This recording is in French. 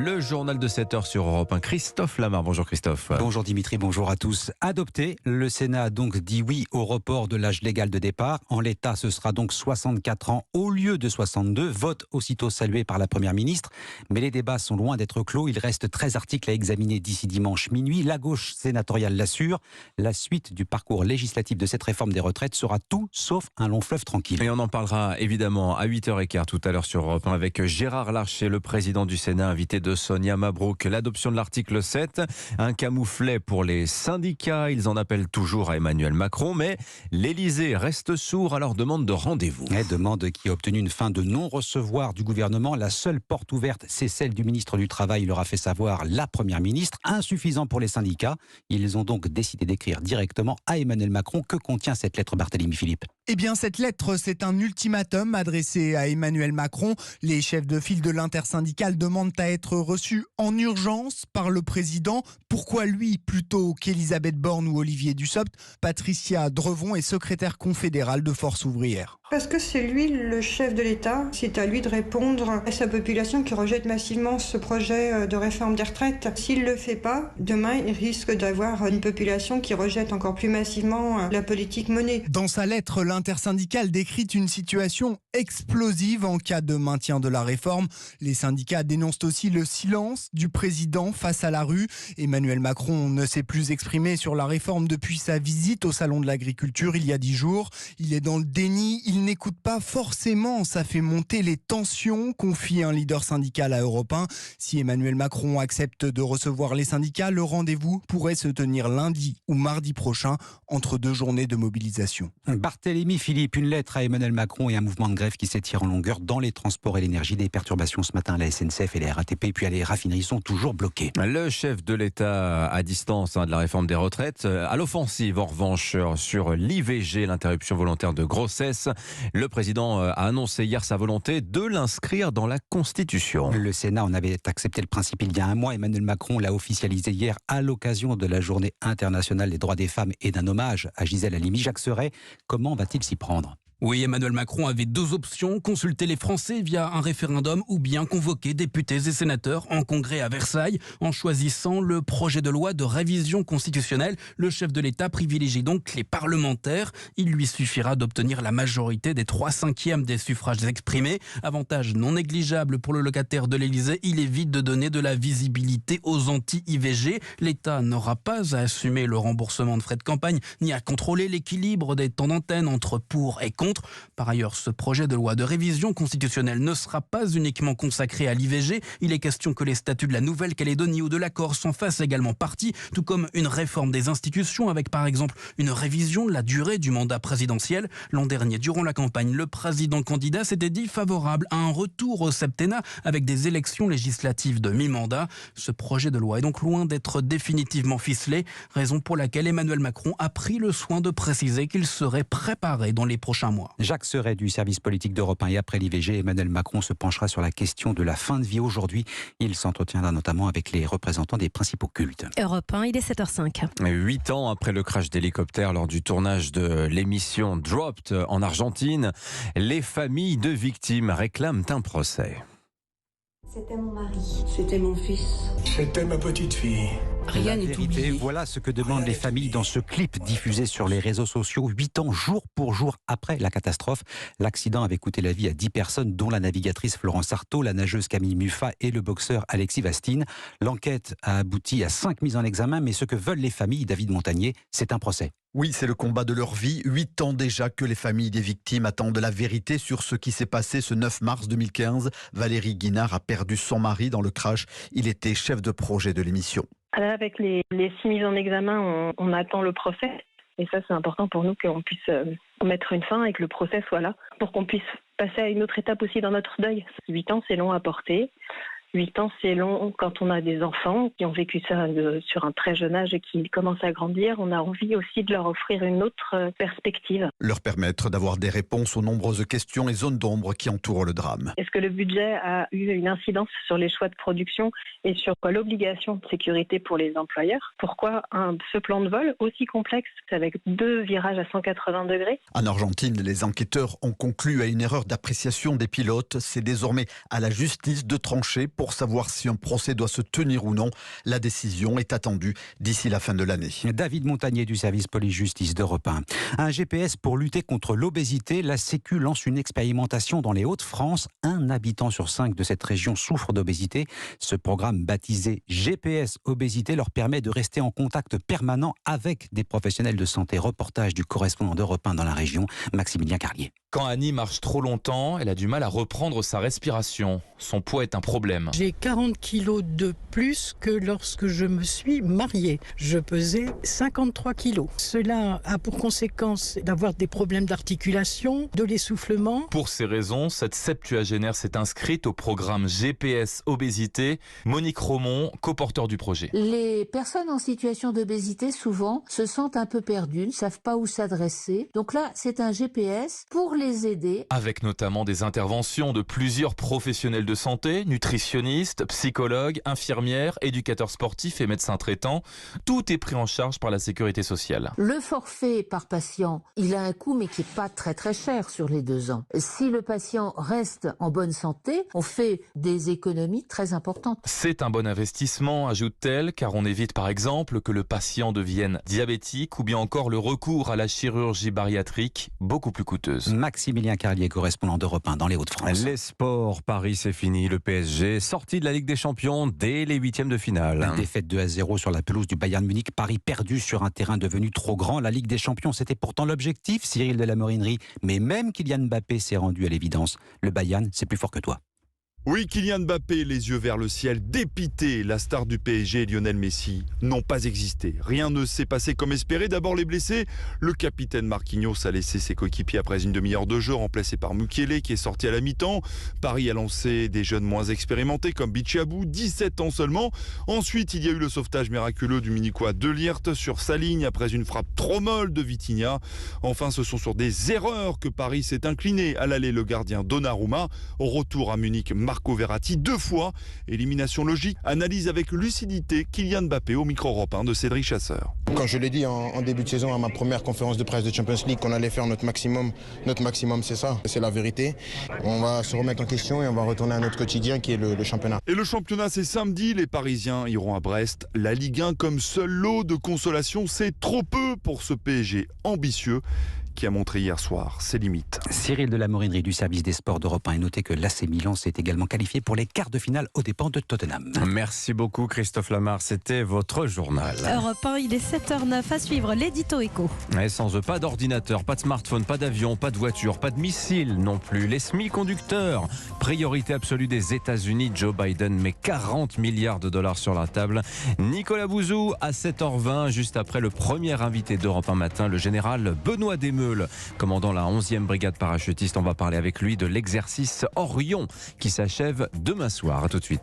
Le journal de 7h sur Europe 1. Christophe Lamar. Bonjour Christophe. Bonjour Dimitri, bonjour à tous. Adopté, le Sénat a donc dit oui au report de l'âge légal de départ. En l'état, ce sera donc 64 ans au lieu de 62. Vote aussitôt salué par la Première ministre. Mais les débats sont loin d'être clos. Il reste 13 articles à examiner d'ici dimanche minuit. La gauche sénatoriale l'assure. La suite du parcours législatif de cette réforme des retraites sera tout sauf un long fleuve tranquille. Et on en parlera évidemment à 8h15 tout à l'heure sur Europe 1 avec Gérard Larcher, le président du Sénat, invité de Sonia Mabrouk. L'adoption de l'article 7, un camouflet pour les syndicats. Ils en appellent toujours à Emmanuel Macron, mais l'Élysée reste sourd à leur demande de rendez-vous. Demande qui a obtenu une fin de non-recevoir du gouvernement. La seule porte ouverte, c'est celle du ministre du Travail, leur a fait savoir la Première ministre. Insuffisant pour les syndicats. Ils ont donc décidé d'écrire directement à Emmanuel Macron. Que contient cette lettre, Barthélémy Philippe ? Eh bien, cette lettre, c'est un ultimatum adressé à Emmanuel Macron. Les chefs de file de l'intersyndicale demandent à être reçus en urgence par le président. Pourquoi lui plutôt qu'Elisabeth Borne ou Olivier Dussopt ? Patricia Drevon est secrétaire confédérale de Force ouvrière. Parce que c'est lui le chef de l'État. C'est à lui de répondre à sa population qui rejette massivement ce projet de réforme des retraites. S'il ne le fait pas, demain, il risque d'avoir une population qui rejette encore plus massivement la politique menée. Dans sa lettre, l'intersyndicale décrit une situation explosive en cas de maintien de la réforme. Les syndicats dénoncent aussi le silence du président face à la rue. Emmanuel Macron ne s'est plus exprimé sur la réforme depuis sa visite au Salon de l'Agriculture il y a 10 jours. Il est dans le déni, il n'écoute pas forcément. Ça fait monter les tensions, confie un leader syndical à Europe 1. Si Emmanuel Macron accepte de recevoir les syndicats, le rendez-vous pourrait se tenir lundi ou mardi prochain entre 2 journées de mobilisation. Barthélémy Philippe, une lettre à Emmanuel Macron et un mouvement de grève qui s'étire en longueur dans les transports et l'énergie. Des perturbations ce matin à la SNCF et la RATP, puis les raffineries sont toujours bloquées. Le chef de l'État à distance de la réforme des retraites, à l'offensive en revanche sur l'IVG, l'interruption volontaire de grossesse. Le président a annoncé hier sa volonté de l'inscrire dans la Constitution. Le Sénat en avait accepté le principe il y a un mois. Emmanuel Macron l'a officialisé hier à l'occasion de la journée internationale des droits des femmes et d'un hommage à Gisèle Halimi. Jacques Serret, comment va-t-il s'y prendre ? Oui, Emmanuel Macron avait 2 options, consulter les Français via un référendum ou bien convoquer députés et sénateurs en congrès à Versailles. En choisissant le projet de loi de révision constitutionnelle, le chef de l'État privilégie donc les parlementaires. Il lui suffira d'obtenir la majorité des 3/5 des suffrages exprimés. Avantage non négligeable pour le locataire de l'Élysée, il évite de donner de la visibilité aux anti-IVG. L'État n'aura pas à assumer le remboursement de frais de campagne, ni à contrôler l'équilibre des temps d'antenne entre pour et contre. Par ailleurs, ce projet de loi de révision constitutionnelle ne sera pas uniquement consacré à l'IVG. Il est question que les statuts de la Nouvelle-Calédonie ou de la Corse en fassent également partie, tout comme une réforme des institutions avec par exemple une révision de la durée du mandat présidentiel. L'an dernier, durant la campagne, le président candidat s'était dit favorable à un retour au septennat avec des élections législatives de mi-mandat. Ce projet de loi est donc loin d'être définitivement ficelé, raison pour laquelle Emmanuel Macron a pris le soin de préciser qu'il serait préparé dans les prochains mois. Jacques Serret du service politique d'Europe 1 et après l'IVG, Emmanuel Macron se penchera sur la question de la fin de vie aujourd'hui. Il s'entretiendra notamment avec les représentants des principaux cultes. Europe 1, il est 7h05. 8 ans après le crash d'hélicoptère lors du tournage de l'émission Dropped en Argentine, les familles de victimes réclament un procès. C'était mon mari, c'était mon fils. C'était ma petite fille. Rien n'est oublié. Voilà ce que demandent les familles dans ce clip diffusé sur les réseaux sociaux 8 ans jour pour jour après la catastrophe. L'accident avait coûté la vie à 10 personnes, dont la navigatrice Florence Artaud, la nageuse Camille Muffat et le boxeur Alexis Vastine. L'enquête a abouti à 5 mises en examen, mais ce que veulent les familles, David Montagnier, c'est un procès. Oui, c'est le combat de leur vie. 8 ans déjà que les familles des victimes attendent la vérité sur ce qui s'est passé ce 9 mars 2015. Valérie Guinard a perdu son mari dans le crash. Il était chef de projet de l'émission. Avec les 6 mises en examen, on attend le procès. Et ça, c'est important pour nous qu'on puisse mettre une fin et que le procès soit là pour qu'on puisse passer à une autre étape aussi dans notre deuil. 8 ans, c'est long à porter. 8 ans, c'est long quand on a des enfants qui ont vécu ça sur un très jeune âge et qui commencent à grandir. On a envie aussi de leur offrir une autre perspective. Leur permettre d'avoir des réponses aux nombreuses questions et zones d'ombre qui entourent le drame. Est-ce que le budget a eu une incidence sur les choix de production et sur l'obligation de sécurité pour les employeurs? Pourquoi ce plan de vol aussi complexe avec 2 virages à 180 degrés? En Argentine, les enquêteurs ont conclu à une erreur d'appréciation des pilotes. C'est désormais à la justice de trancher pour pour savoir si un procès doit se tenir ou non. La décision est attendue d'ici la fin de l'année. David Montagnier du service police-justice d'Europe 1. Un GPS pour lutter contre l'obésité. La Sécu lance une expérimentation dans les Hauts-de-France. Un habitant sur 5 de cette région souffre d'obésité. Ce programme baptisé GPS Obésité leur permet de rester en contact permanent avec des professionnels de santé. Reportage du correspondant d'Europe 1 dans la région, Maximilien Carlier. Quand Annie marche trop longtemps, elle a du mal à reprendre sa respiration. Son poids est un problème. J'ai 40 kilos de plus que lorsque je me suis mariée. Je pesais 53 kilos. Cela a pour conséquence d'avoir des problèmes d'articulation, de l'essoufflement. Pour ces raisons, cette septuagénaire s'est inscrite au programme GPS Obésité. Monique Romont, coporteur du projet. Les personnes en situation d'obésité, souvent, se sentent un peu perdues, ne savent pas où s'adresser. Donc là, c'est un GPS pour les aider. Avec notamment des interventions de plusieurs professionnels de santé, nutritionnistes, psychologues, infirmières, éducateurs sportifs et médecins traitants. Tout est pris en charge par la sécurité sociale. Le forfait par patient, il a un coût mais qui n'est pas très très cher sur les 2 ans. Si le patient reste en bonne santé, on fait des économies très importantes. C'est un bon investissement, ajoute-t-elle, car on évite par exemple que le patient devienne diabétique ou bien encore le recours à la chirurgie bariatrique, beaucoup plus coûteuse. Maximilien Carlier, correspondant d'Europe 1 dans les Hauts-de-France. Les sports, Paris c'est fini, le PSG sorti de la Ligue des Champions dès les 8e de finale. Défaite 2-0 sur la pelouse du Bayern Munich, Paris perdu sur un terrain devenu trop grand. La Ligue des Champions, c'était pourtant l'objectif, Cyril de la Morinerie, mais même Kylian Mbappé s'est rendu à l'évidence. Le Bayern, c'est plus fort que toi. Oui, Kylian Mbappé, les yeux vers le ciel, dépité. La star du PSG et Lionel Messi n'ont pas existé. Rien ne s'est passé comme espéré. D'abord les blessés. Le capitaine Marquinhos a laissé ses coéquipiers après une demi-heure de jeu, remplacé par Mukiele qui est sorti à la mi-temps. Paris a lancé des jeunes moins expérimentés comme Bichabou, 17 ans seulement. Ensuite, il y a eu le sauvetage miraculeux du Munichois De Ligt sur sa ligne après une frappe trop molle de Vitinha. Enfin, ce sont sur des erreurs que Paris s'est incliné. À l'aller, le gardien Donnarumma. Au retour à Munich, Marco Verratti 2 fois. Élimination logique. Analyse avec lucidité Kylian Mbappé au micro Europe 1 de Cédric Chasseur. Quand je l'ai dit en début de saison à ma première conférence de presse de Champions League qu'on allait faire notre maximum c'est ça, c'est la vérité. On va se remettre en question et on va retourner à notre quotidien qui est le championnat. Et le championnat c'est samedi, les Parisiens iront à Brest. La Ligue 1 comme seul lot de consolation, c'est trop peu pour ce PSG ambitieux qui a montré hier soir ses limites. Cyril de la Morinerie du service des sports d'Europe 1 et notez que l'AC Milan s'est également qualifié pour les quarts de finale aux dépens de Tottenham. Merci beaucoup Christophe Lamar, c'était votre journal. Europe 1, il est 7h09 à suivre l'édito éco. Et sans eux, pas d'ordinateur, pas de smartphone, pas d'avion, pas de voiture, pas de missile non plus. Les semi-conducteurs, priorité absolue des États-Unis. Joe Biden met 40 milliards de dollars sur la table. Nicolas Bouzou à 7h20, juste après le premier invité d'Europe 1 matin, le général Benoît Desmeulles, commandant la 11e brigade parachutiste. On va parler avec lui de l'exercice Orion qui s'achève demain soir. À tout de suite.